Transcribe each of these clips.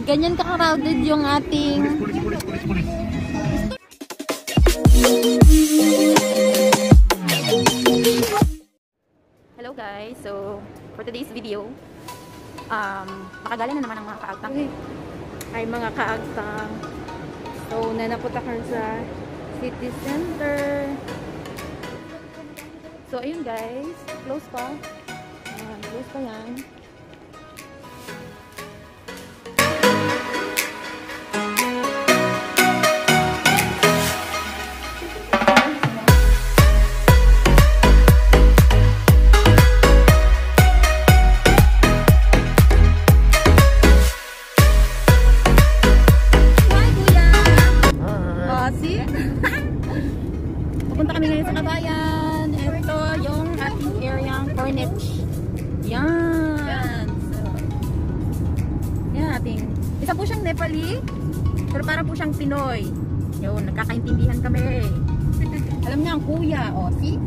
ganyan ka-crowded yung ating... Police. Hello guys, so for today's video, makagala na naman ang mga kaagtang. Ay mga kaagtang. So nanapunta ka sa city center. So ayun guys, close pa. Close pa yan. Pupunta kami ngayon sa Kabayan. Ito yung ating area, Corniche. Yan. So, yan ating. Isa po siyang Nepali, pero para po siyang Pinoy. Yun, nagkakaintindihan kami. Alam niya ang kuya. O, see?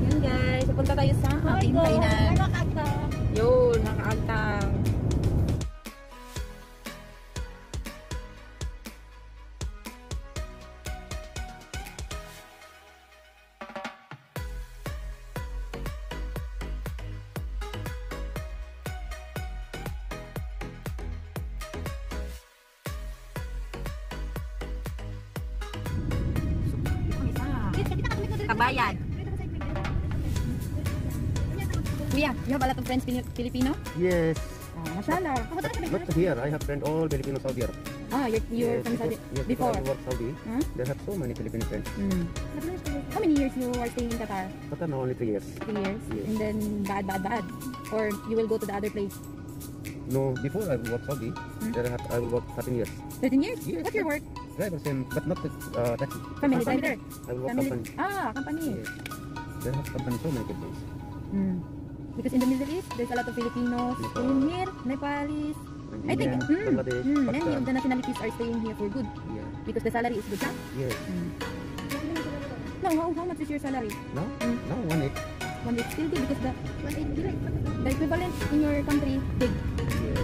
Yan guys. Pupunta tayo sa ating kainan. Yun, nakaagtang. Kabayan. Kuya, you have a lot of friends Filipino? Yes. Mashallah. But here, I have friends all Filipino Saudi Arab. You're from Saudi? Yes, Before? I work Saudi. Huh? They have so many Filipino friends. How many years you are staying in Qatar? But now only 3 years. 3 years? Yes. And then bad. Or you will go to the other place? No, before I work Saudi, there I will work 13 years. 13 years? Yes. What's your work? Driver same, but not taxi. Family driver? I will work Family? company. Company. Yes. They have company so many people. Because in the Middle East, there's a lot of Filipinos staying here, Nepalis. I think Bangladesh, many of the nationalities are staying here for good. Yeah. Because the salary is good, huh? Yes. No, how much is your salary? Now? Now 1 week. 1 week still big because the equivalent in your country big. Yes.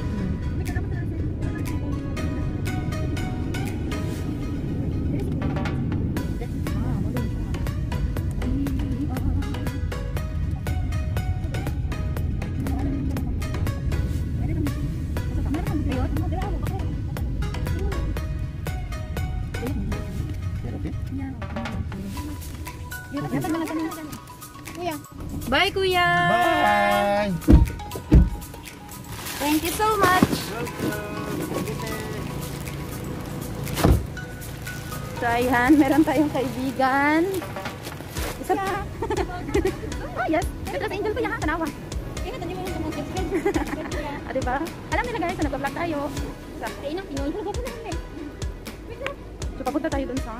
Bye, Kuya! Bye! Thank you so much! So, ayan, meron tayong kaibigan. Isa na! Yes! Katras angel pa yan, tanawa. Diba? Alam nila guys, nag-vlog tayo. Sa kainang Pinoy. So, papunta tayo dun sa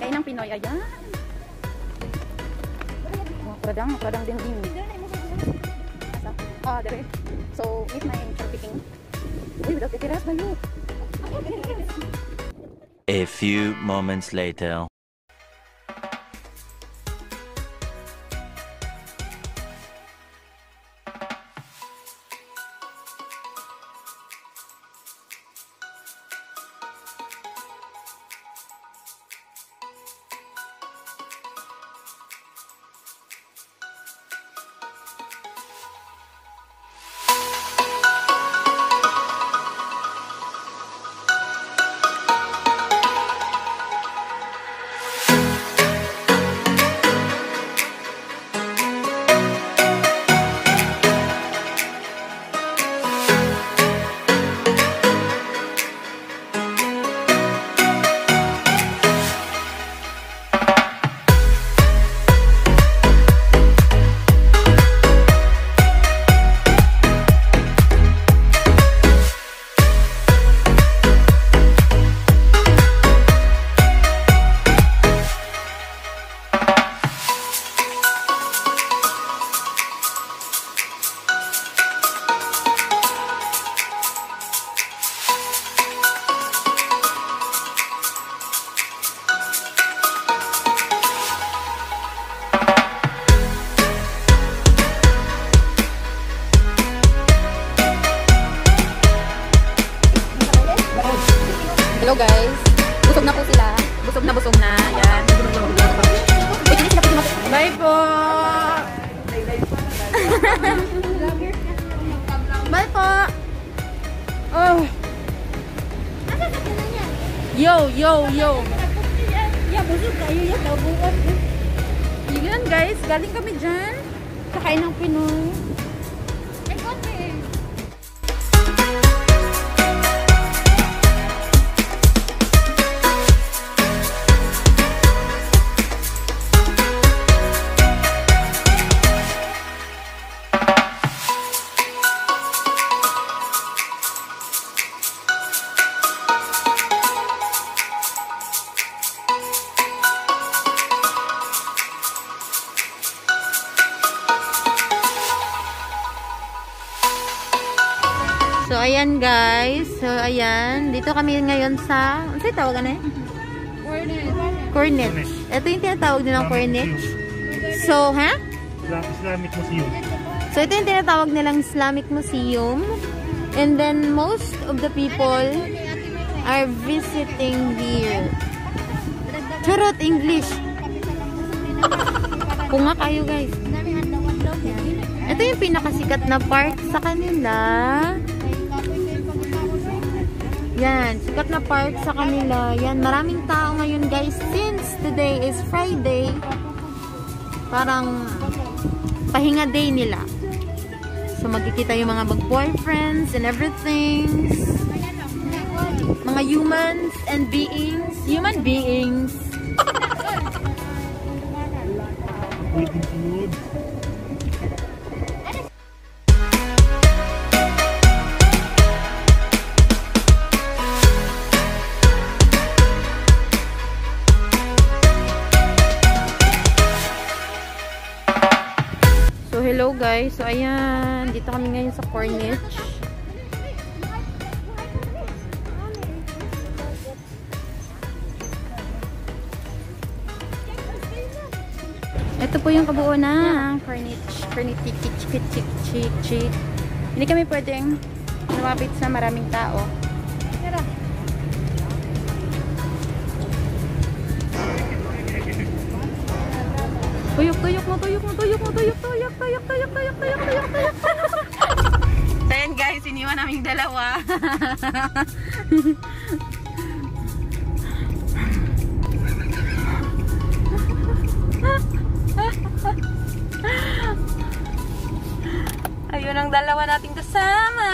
kainang Pinoy, ayan. Pradang din. There. So, eat my picking. Uy, without the tiras na yun. A few moments later. Hello guys. Busog na po sila. Busog na. Yan. Bye po. Bye po. Oh. Yo. Yan guys, galing kami dyan. Kakain ng Pinoy. So, ayan guys. So, ayan. Dito kami ngayon sa... Ano sa'yo tawagan eh? Cornet. Ito yung tinatawag nilang Cornet. So, ha? Islamic Museum. So, ito yung tinatawag nilang Islamic Museum. And then, most of the people are visiting here. Charot, English. Kung nga kayo guys. Ito yung pinakasikat na park sa kanila. Yan, sikat na park sa kanila. Yan, maraming tao ngayon guys. Since today is Friday, parang pahinga day nila. So, magkikita yung mga boyfriends and everything. Mga humans and beings. Human beings. So, hello guys. So, ayan. Dito kami ngayon sa Corniche. Ito po yung kabuo na Corniche. Corniche. Hindi kami pwedeng lumapit sa maraming tao. Tuyok. So, ayan guys, iniwan naming dalawa. Ayun ang dalawa nating kasama.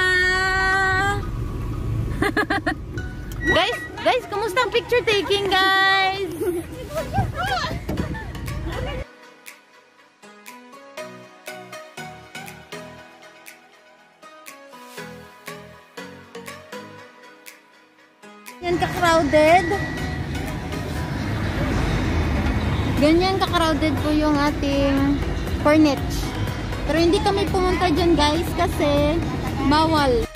Guys, kumusta ang picture taking, guys? Yan ka-crowded. Ganyan ka-crowded po yung ating Corniche. Pero hindi kami pumunta dyan guys kasi bawal.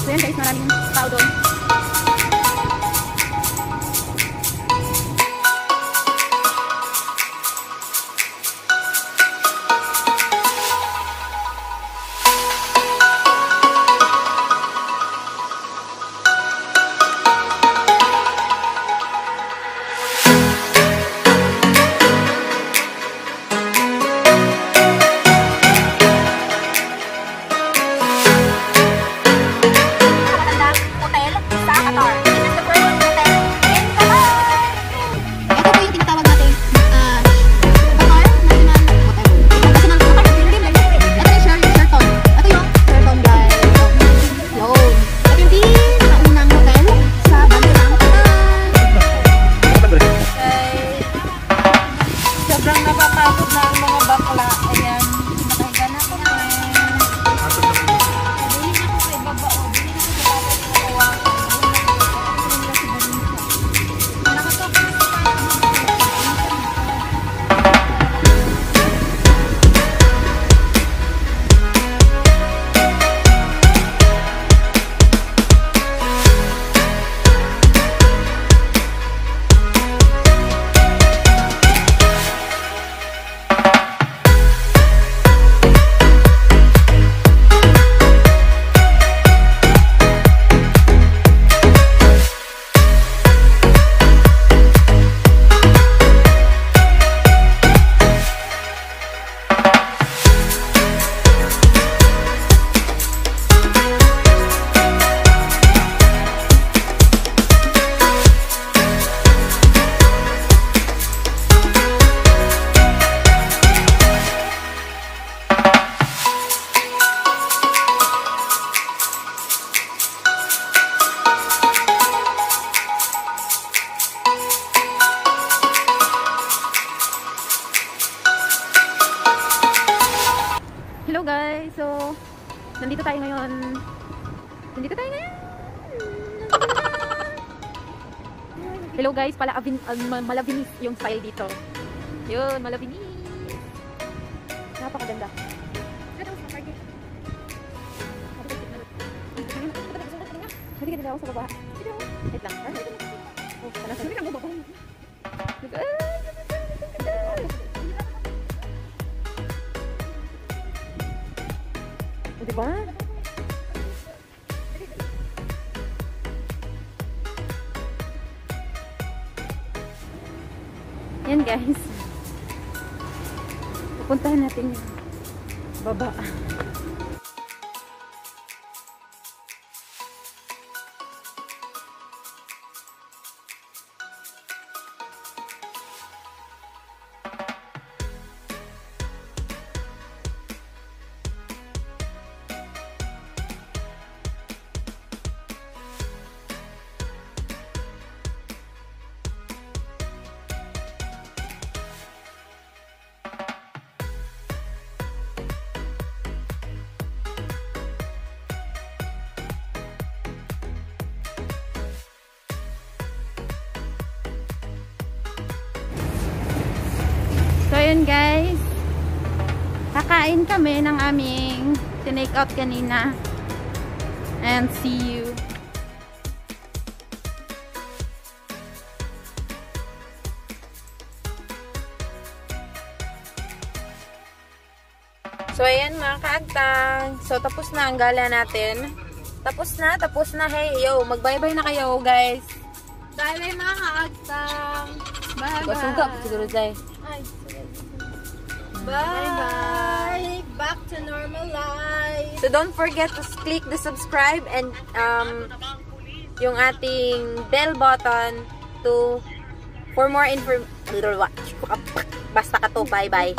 So yan guys, maraming tao doon. nandito tayo ngayon. Hello guys, pala Malavinis yung style dito. Yun, Malavinis. Napakaganda. Hindi ka ako sa baba. Wait lang. Oh, pala sa baba. Diba? Yan guys. Pupuntahan natin yung baba. So yun guys, kakain kami ng aming tinake out kanina, and see you. So ayan mga kaagtang, so tapos na ang gala natin. Tapos na, hey yo, mag-bye-bye na kayo guys. Bye-bye mga kaagtang. Bye-bye. Sungkap siguro Zay. Bye. Back to normal life. So don't forget to click the subscribe and yung ating bell button for more information. Basta ka to, bye-bye.